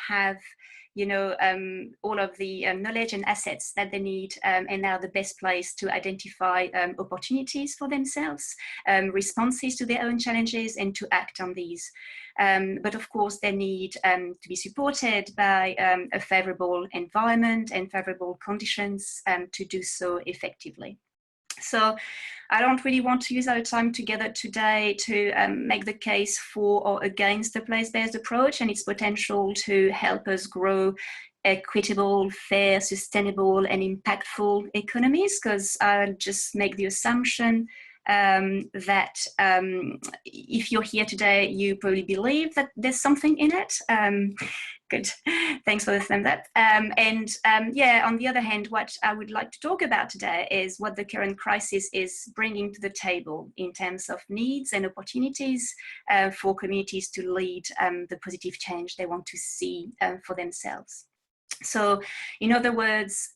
have, all of the knowledge and assets that they need, and are the best place to identify opportunities for themselves, responses to their own challenges, and to act on these. But of course, they need to be supported by a favorable environment and favorable conditions to do so effectively. So I don't really want to use our time together today to make the case for or against the place-based approach and its potential to help us grow equitable, fair, sustainable, and impactful economies, because I'll just make the assumption that if you're here today, you probably believe that there's something in it. Good, thanks for the thumb up. Yeah, on the other hand, what I would like to talk about today is what the current crisis is bringing to the table in terms of needs and opportunities for communities to lead the positive change they want to see for themselves. So, in other words,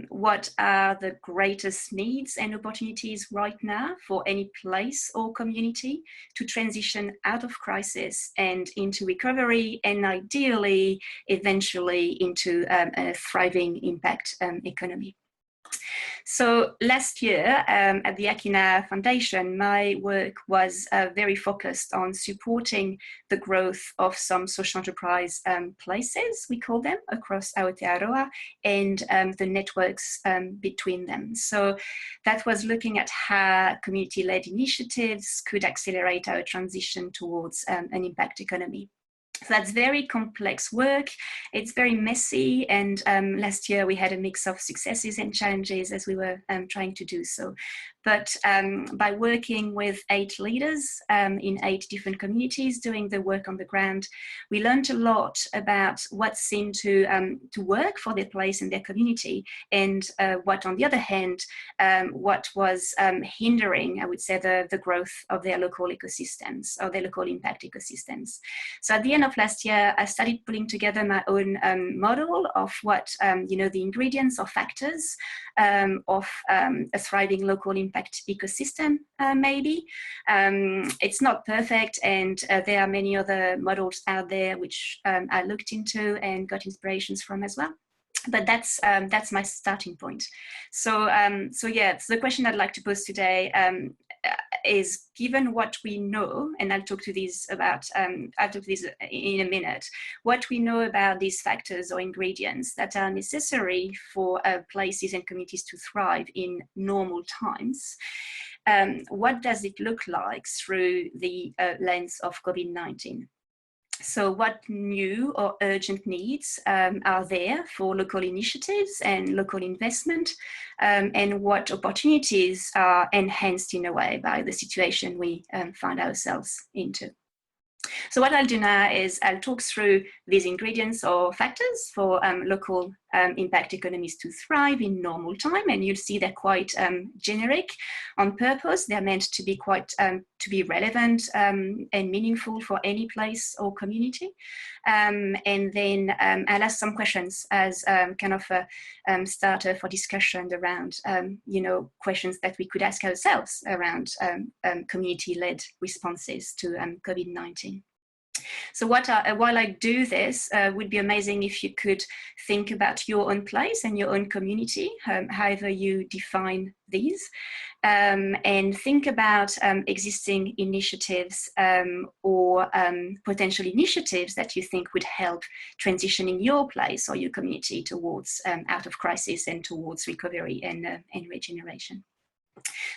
what are the greatest needs and opportunities right now for any place or community to transition out of crisis and into recovery, and ideally, eventually, into a thriving impact economy? So last year at the Akina Foundation, my work was very focused on supporting the growth of some social enterprise places, we call them, across Aotearoa, and the networks between them. So that was looking at how community-led initiatives could accelerate our transition towards an impact economy. So that's very complex work. It's very messy, and last year we had a mix of successes and challenges as we were trying to do so. But by working with 8 leaders in 8 different communities doing the work on the ground, we learned a lot about what seemed to work for their place in their community, and what, on the other hand, what was hindering, I would say, the growth of their local ecosystems, or their local impact ecosystems. So at the end of last year, I started putting together my own model of what, the ingredients or factors of a thriving local impact ecosystem, maybe. It's not perfect, and there are many other models out there which I looked into and got inspirations from as well. But that's my starting point. So yeah, so the question I'd like to pose today is, given what we know, and I'll talk to these about in a minute, what we know about these factors or ingredients that are necessary for places and communities to thrive in normal times. What does it look like through the lens of COVID-19? So what new or urgent needs are there for local initiatives and local investment, and what opportunities are enhanced in a way by the situation we find ourselves into? So what I'll do now is I'll talk through these ingredients or factors for local impact economies to thrive in normal time, and you'll see they're quite generic on purpose. They're meant to be quite to be relevant and meaningful for any place or community. And then I'll ask some questions as kind of a starter for discussion around questions that we could ask ourselves around community-led responses to COVID-19. So while I do this, would be amazing if you could think about your own place and your own community, however you define these, and think about existing initiatives or potential initiatives that you think would help transitioning your place or your community towards out of crisis and towards recovery and regeneration.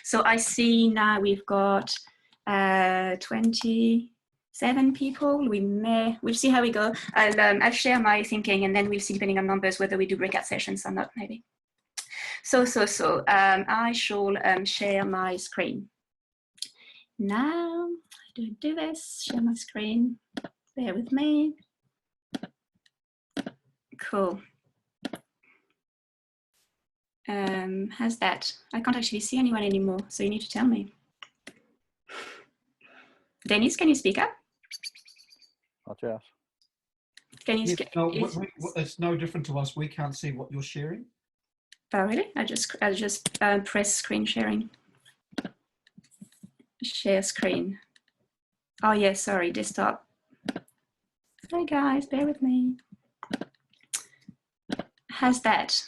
So I see now we've got 27 people. We'll see how we go. I'll share my thinking, and then we'll see, depending on numbers, whether we do breakout sessions or not, maybe. So I shall share my screen. Now, I don't do this, share my screen. Bear with me. Cool. How's that? I can't actually see anyone anymore, so you need to tell me. Dennis, can you speak up? Not yet. Can you? No, it's no different to us. We can't see what you're sharing. Oh, really? I just press screen sharing. Share screen. Oh, yeah, sorry, desktop. Sorry, guys, bear with me. How's that?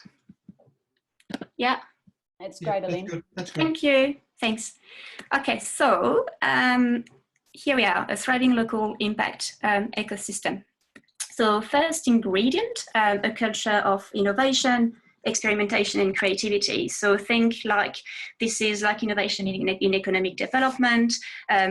Yeah. It's great, Helene. That's good. That's good. Thank you. Thanks. Okay, so here we are, a thriving local impact ecosystem. So first ingredient, a culture of innovation, experimentation and creativity. So think like this is like innovation in economic development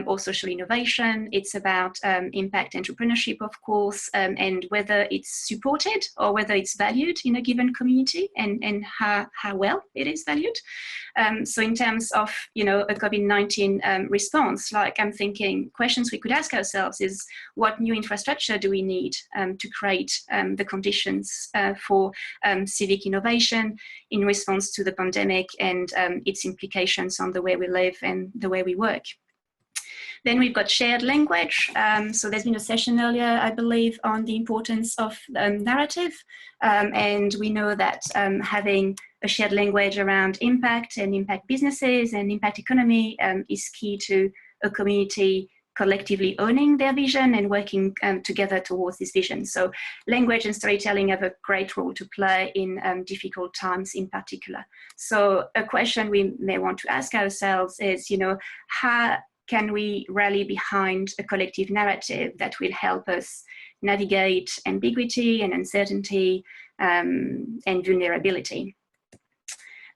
or social innovation. It's about impact entrepreneurship, of course, and whether it's supported or whether it's valued in a given community and how well it is valued. So in terms of, a COVID-19 response, like I'm thinking questions we could ask ourselves is what new infrastructure do we need to create the conditions for civic innovation in response to the pandemic and its implications on the way we live and the way we work. Then we've got shared language. So there's been a session earlier, I believe, on the importance of narrative. And we know that having a shared language around impact and impact businesses and impact economy is key to a community collectively owning their vision and working together towards this vision. So language and storytelling have a great role to play in difficult times in particular. So a question we may want to ask ourselves is, how can we rally behind a collective narrative that will help us navigate ambiguity and uncertainty and vulnerability?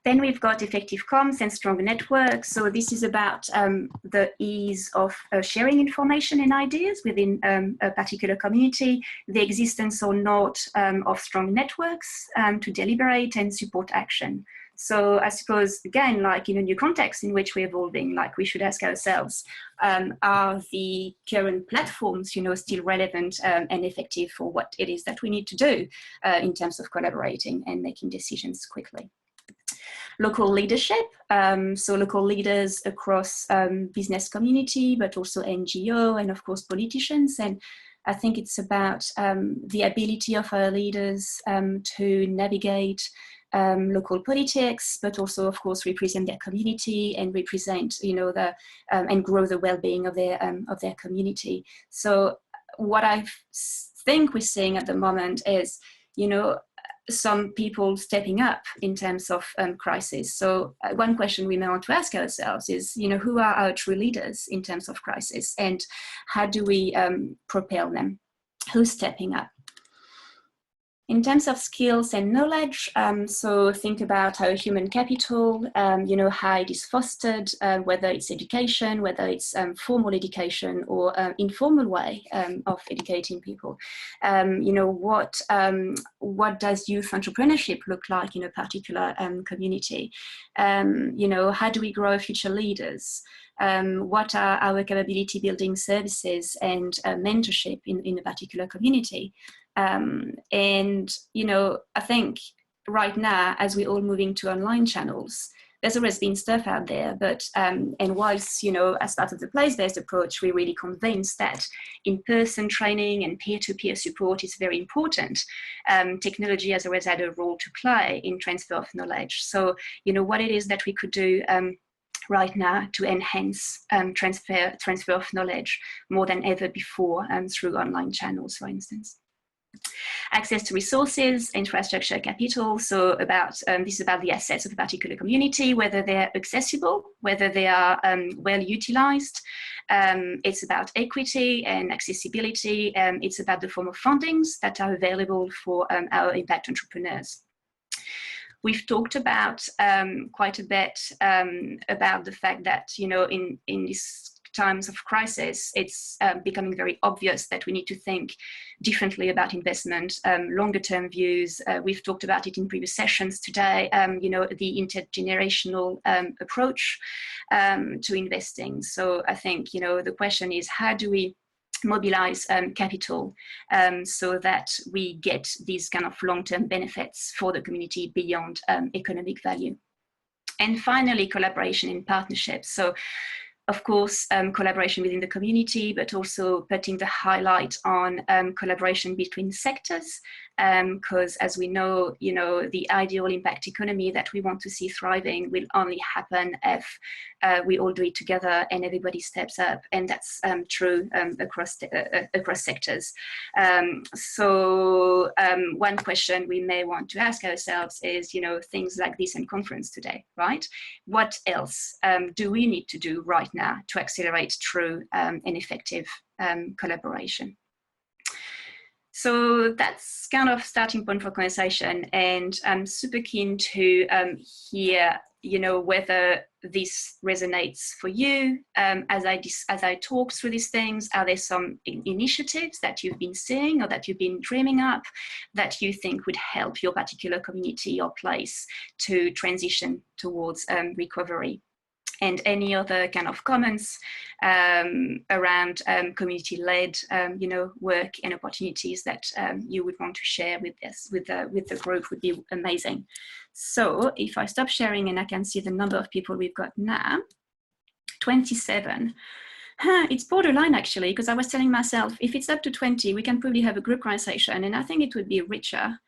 Then we've got effective comms and strong networks. So this is about the ease of sharing information and ideas within a particular community, the existence or not of strong networks to deliberate and support action. So I suppose, again, like in a new context in which we're evolving, like we should ask ourselves, are the current platforms, still relevant and effective for what it is that we need to do in terms of collaborating and making decisions quickly? Local leadership, so local leaders across business community, but also NGO and of course politicians. And I think it's about the ability of our leaders to navigate local politics, but also of course represent their community and represent, and grow the well-being of their community. So what I think we're seeing at the moment is, some people stepping up in terms of crisis. So one question we may want to ask ourselves is, who are our true leaders in terms of crisis and how do we propel them? Who's stepping up? In terms of skills and knowledge, so think about our human capital, how it is fostered, whether it's education, whether it's formal education or informal way of educating people. What does youth entrepreneurship look like in a particular community? How do we grow future leaders? What are our capability building services and mentorship in a particular community? I think right now, as we're all moving to online channels, there's always been stuff out there, but, and whilst, as part of the place-based approach, we're really convinced that in-person training and peer-to-peer support is very important. Technology has always had a role to play in transfer of knowledge. So, what it is that we could do right now to enhance transfer of knowledge more than ever before through online channels, for instance. Access to resources, infrastructure, capital. So this is about the assets of a particular community, whether they're accessible, whether they are well utilized. It's about equity and accessibility. It's about the form of fundings that are available for our impact entrepreneurs. We've talked about quite a bit about the fact that, in these times of crisis, it's becoming very obvious that we need to think differently about investment, longer term views. We've talked about it in previous sessions today, the intergenerational approach to investing. So I think, the question is, how do we mobilize capital so that we get these kind of long-term benefits for the community beyond economic value? And finally, collaboration and partnerships. So of course, collaboration within the community, but also putting the highlight on collaboration between sectors, because as we know, the ideal impact economy that we want to see thriving will only happen if we all do it together and everybody steps up, and that's true across sectors. So one question we may want to ask ourselves is, things like this Unconference today, right? What else do we need to do right now to accelerate true and effective collaboration? So that's kind of starting point for conversation, and I'm super keen to hear, whether this resonates for you as I talk through these things. Are there some initiatives that you've been seeing or that you've been dreaming up that you think would help your particular community or place to transition towards recovery? And any other kind of comments around community-led, work and opportunities that you would want to share with the group would be amazing. So if I stop sharing and I can see the number of people we've got now, 27. It's borderline actually, because I was telling myself, if it's up to 20, we can probably have a group conversation, and I think it would be richer.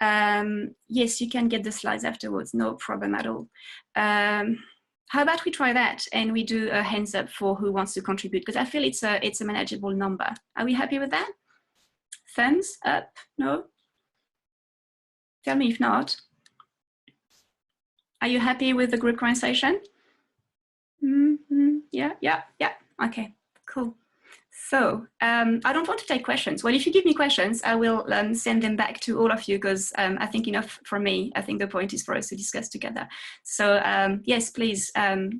Yes, you can get the slides afterwards, no problem at all. How about we try that and we do a hands up for who wants to contribute, because I feel it's a manageable number. Are we happy with that? Thumbs up? No? Tell me if not. Are you happy with the group conversation? Yeah. Okay, cool. So I don't want to take questions. Well, if you give me questions, I will send them back to all of you, because I think enough from me. I think the point is for us to discuss together. So yes, please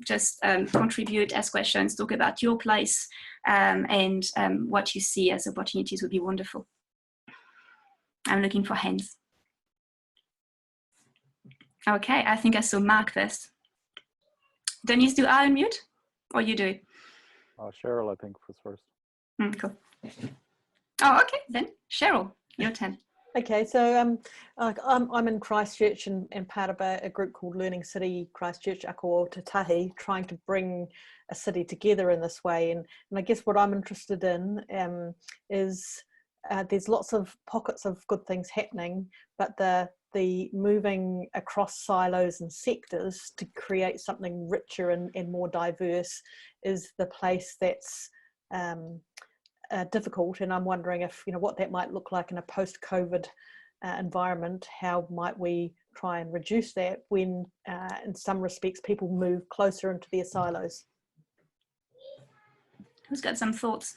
just contribute, ask questions, talk about your place, and what you see as opportunities would be wonderful. I'm looking for hands. Okay, I think I saw Mark first. Denise, do I unmute or you do it? Cheryl, I think, was first. Cool. Oh, okay, then Cheryl, your turn. Okay, so I'm in Christchurch and part of a group called Learning City Christchurch Ako Te Tahi, trying to bring a city together in this way. And I guess what I'm interested in is there's lots of pockets of good things happening, but the moving across silos and sectors to create something richer and more diverse is the place that's difficult. And I'm wondering if, what that might look like in a post-COVID environment. How might we try and reduce that when in some respects people move closer into their silos? Who's got some thoughts?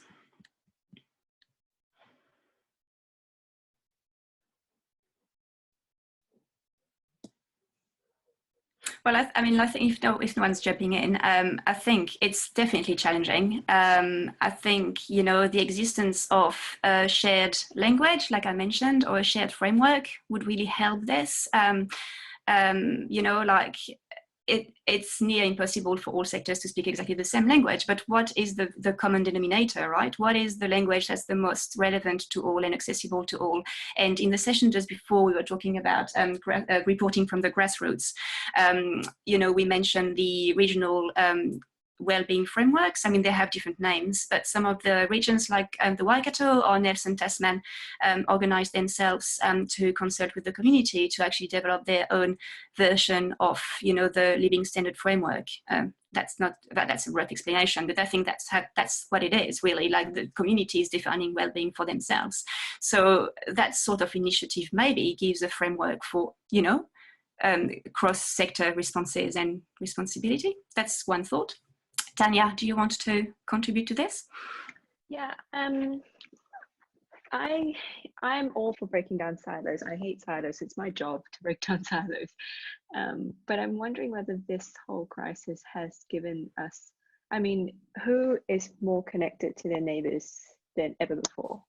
Well, I think if no one's jumping in, I think it's definitely challenging. I think, the existence of a shared language, like I mentioned, or a shared framework would really help this. It's near impossible for all sectors to speak exactly the same language, but what is the common denominator, right? What is the language that's the most relevant to all and accessible to all? And in the session just before, we were talking about reporting from the grassroots. We mentioned the regional well-being frameworks. They have different names, but some of the regions like the Waikato or Nelson Tasman organize themselves to consult with the community to actually develop their own version of, the living standard framework. That's a rough explanation, but I think that's what it is really, like the community is defining well-being for themselves. So that sort of initiative maybe gives a framework for, cross-sector responses and responsibility. That's one thought. Tanya, do you want to contribute to this? Yeah, I'm all for breaking down silos. I hate silos. It's my job to break down silos. But I'm wondering whether this whole crisis has given us, who is more connected to their neighbors than ever before?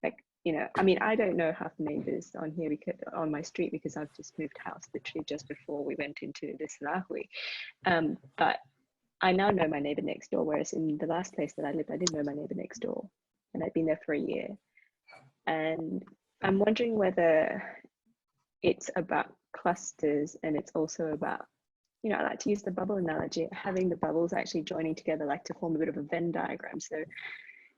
I don't know half the neighbors on here on my street because I've just moved house literally just before we went into this lahui. But I now know my neighbor next door, whereas in the last place that I lived, I didn't know my neighbor next door, and I'd been there for a year. And I'm wondering whether it's about clusters and it's also about you know, I like to use the bubble analogy, having the bubbles actually joining together, like to form a bit of a Venn diagram. So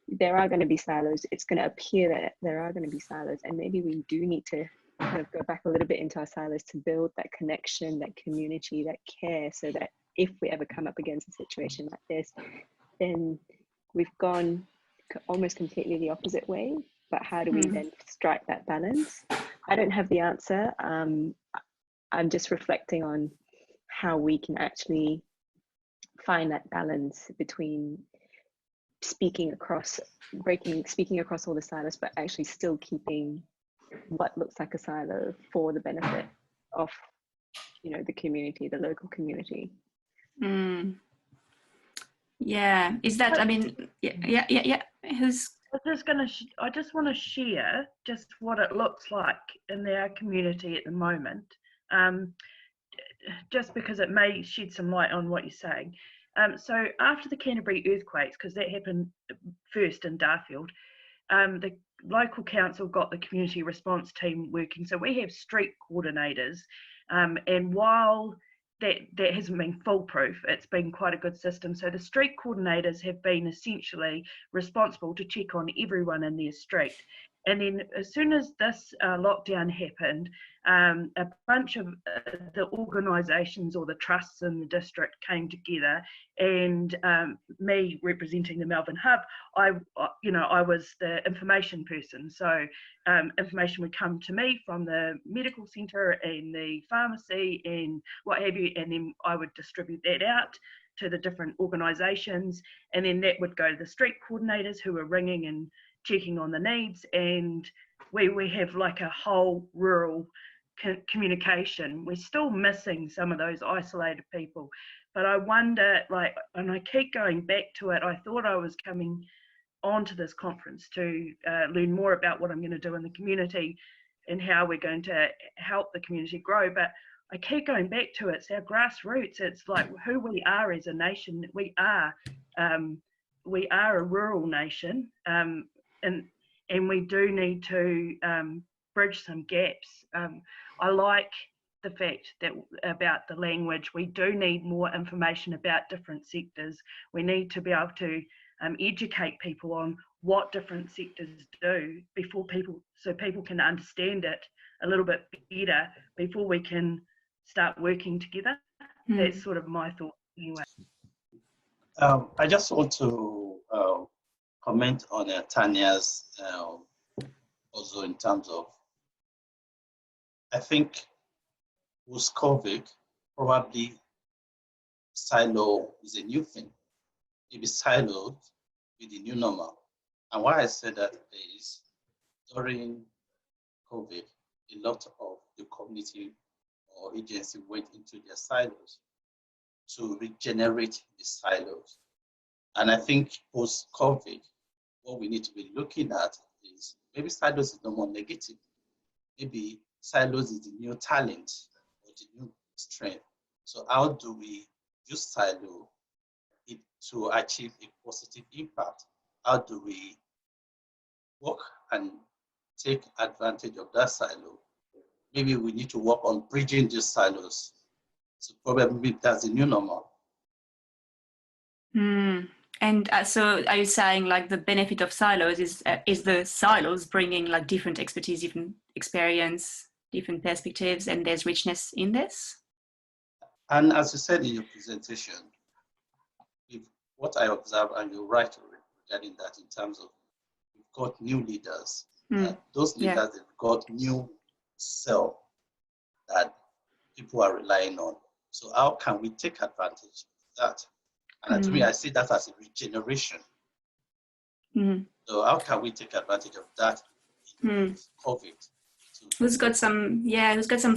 there are going to be silos. It's going to appear that there are going to be silos, and maybe we do need to kind of go back a little bit into our silos to build that connection, that community, that care, so that if we ever come up against a situation like this, then we've gone almost completely the opposite way. But how do we then strike that balance? I don't have the answer. I'm just reflecting on how we can actually find that balance between speaking across all the silos, but actually still keeping what looks like a silo for the benefit of, you know, the community, the local community. Yeah, is that, I mean, yeah. Who's? I just want to share just what it looks like in our community at the moment, just because it may shed some light on what you're saying. So after the Canterbury earthquakes, because that happened first in Darfield, the local council got the community response team working. So we have street coordinators, and while that hasn't been foolproof, it's been quite a good system. So the street coordinators have been essentially responsible to check on everyone in their street. And then as soon as this lockdown happened, a bunch of the organisations or the trusts in the district came together, and me representing the Melbourne Hub, I was the information person. So information would come to me from the medical centre and the pharmacy and what have you, and then I would distribute that out to the different organisations, and then that would go to the street coordinators who were ringing and checking on the needs, and we have like a whole rural communication. We're still missing some of those isolated people, but I wonder, like, and I keep going back to it, I thought I was coming onto this conference to learn more about what I'm going to do in the community and how we're going to help the community grow, but I keep going back to it. It's our grassroots. It's like who we are as a nation. We are a rural nation, and we do need to bridge some gaps. I like the fact that about the language, we do need more information about different sectors. We need to be able to educate people on what different sectors do so people can understand it a little bit better before we can start working together. That's sort of my thought anyway. I just want to comment on Tanya's also in terms of, I think with COVID, probably silo is a new thing. Maybe siloed with the new normal. And why I said that is during COVID, a lot of the community or agency went into their silos to regenerate the silos. And I think post-COVID, what we need to be looking at is maybe silos is no more negative. Maybe silos is the new talent or the new strength. So how do we use silo to achieve a positive impact? How do we work and take advantage of that silo? Maybe we need to work on bridging these silos. So probably that's the new normal. And so are you saying like the benefit of silos is the silos bringing like different expertise, different experience, different perspectives, and there's richness in this? And as you said in your presentation, what I observe, and you're right regarding that in terms of we've got new leaders. Those leaders, they've got new self that people are relying on. So how can we take advantage of that? And to me, I see that as a regeneration. So how can we take advantage of that in COVID? Who's got some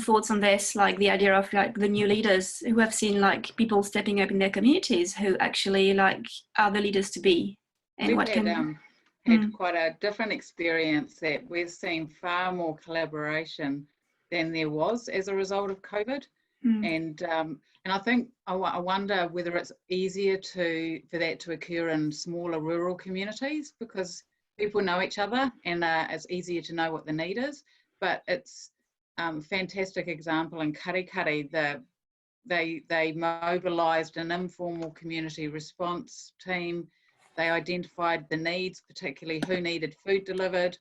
thoughts on this, like the idea of like the new leaders who have seen like people stepping up in their communities who actually like are the leaders to be, and we've what had quite a different experience, that we've seen far more collaboration than there was as a result of COVID. And I think I wonder whether it's easier for that to occur in smaller rural communities because people know each other and it's easier to know what the need is. But it's fantastic example in Kaitiaki, they mobilised an informal community response team. They identified the needs, particularly who needed food delivered,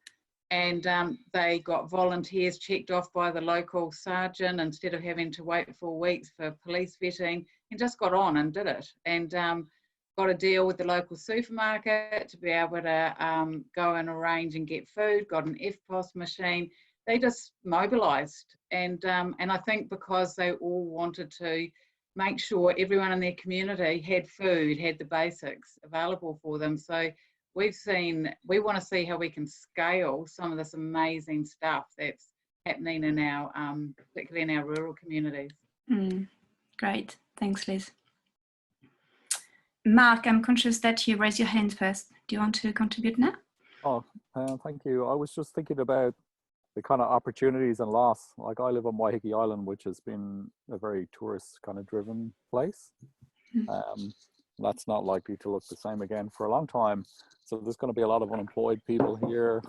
and they got volunteers checked off by the local sergeant instead of having to wait 4 weeks for police vetting, and just got on and did it. And got a deal with the local supermarket to be able to go and arrange and get food, got an FPOS machine. They just mobilised, and I think because they all wanted to make sure everyone in their community had food, had the basics available for them. So we want to see how we can scale some of this amazing stuff that's happening in our, particularly in our rural communities. Great, thanks, Liz. Mark, I'm conscious that you raised your hand first. Do you want to contribute now? Oh, thank you. I was just thinking about the kind of opportunities and loss. Like, I live on Waiheke Island, which has been a very tourist kind of driven place. That's not likely to look the same again for a long time. So there's going to be a lot of unemployed people here,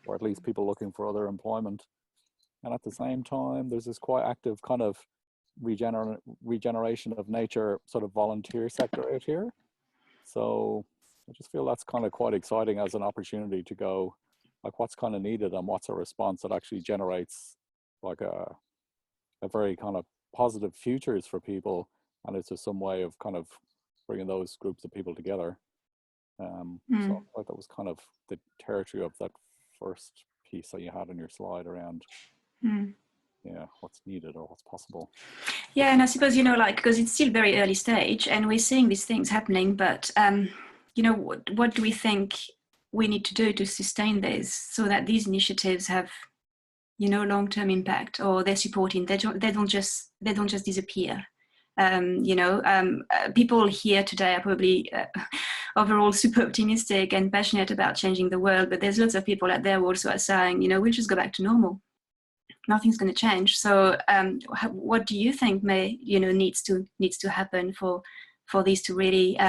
or at least people looking for other employment. And at the same time, there's this quite active kind of regeneration of nature sort of volunteer sector out here. So I just feel that's kind of quite exciting as an opportunity to go, like, what's kind of needed and what's a response that actually generates like a very kind of positive futures for people. And it's just some way of kind of bringing those groups of people together. So I thought that was kind of the territory of that first piece that you had on your slide around, yeah, what's needed or what's possible. Yeah, and I suppose, you know, like, because it's still very early stage and we're seeing these things happening, but, you know, what do we think we need to do to sustain this so that these initiatives have, you know, long-term impact, or they're supporting, they don't just disappear. You know, people here today are probably overall super optimistic and passionate about changing the world, but there's lots of people out there who also are saying, you know, we'll just go back to normal. Nothing's going to change. So what do you think needs to happen for these to really,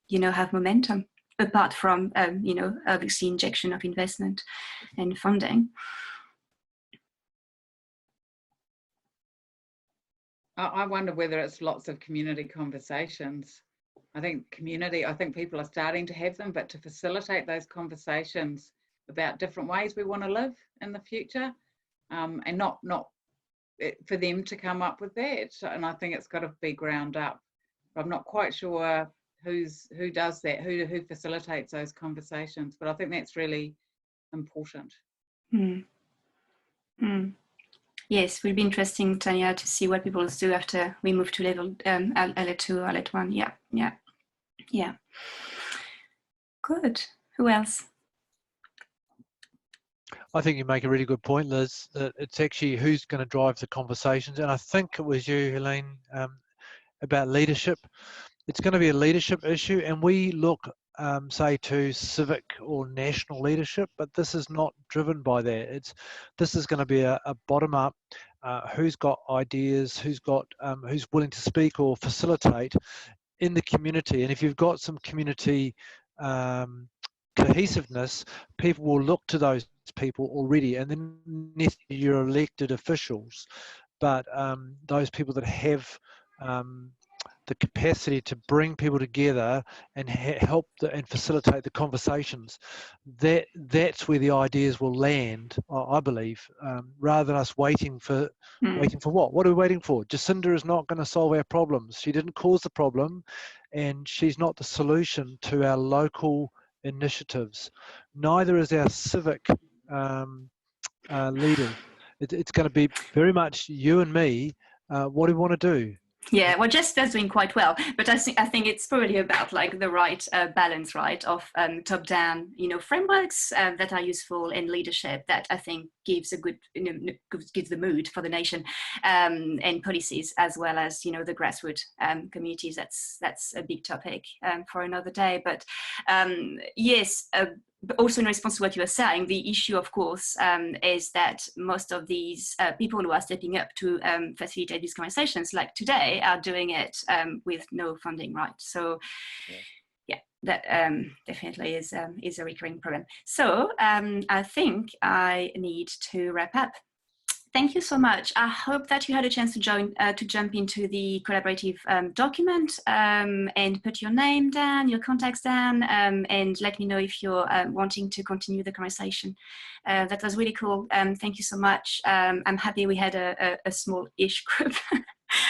you know, have momentum, apart from, you know, obviously injection of investment and funding? I wonder whether it's lots of community conversations. I think people are starting to have them, but to facilitate those conversations about different ways we want to live in the future, and not for them to come up with that. And I think it's got to be ground up. I'm not quite sure who does that, who facilitates those conversations, but I think that's really important. Yes, will be interesting, Tanya, to see what people do after we move to level L2 or L1. Yeah. Good. Who else? I think you make a really good point, Liz, that it's actually who's going to drive the conversations. And I think it was you, Helene, about leadership. It's going to be a leadership issue, and we look, say, to civic or national leadership, but this is not driven by that. This is going to be a bottom-up, who's got ideas, who's willing to speak or facilitate in the community. And if you've got some community cohesiveness, people will look to those people already, and then necessarily your elected officials, but those people that have the capacity to bring people together and help and facilitate the conversations. That's where the ideas will land, I believe, rather than us waiting for what? What are we waiting for? Jacinda is not going to solve our problems. She didn't cause the problem, and she's not the solution to our local initiatives. Neither is our civic leaders. It's going to be very much you and me. What do we want to do? Yeah, well, Jessica's doing quite well, but I think it's probably about like the right balance, right, of top-down, you know, frameworks that are useful, and leadership that I think gives a good, you know, gives the mood for the nation, and policies, as well as, you know, the grassroots communities. That's a big topic for another day. But yes. But also in response to what you were saying, the issue, of course, is that most of these people who are stepping up to facilitate these conversations, like today, are doing it with no funding, right? So, yeah, that definitely is a recurring problem. So I think I need to wrap up. Thank you so much. I hope that you had a chance to jump into the collaborative document and put your name down, your contacts down, and let me know if you're wanting to continue the conversation. That was really cool. Thank you so much. I'm happy we had a small-ish group.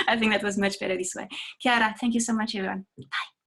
I think that was much better this way. Kia ora, thank you so much, everyone. Bye.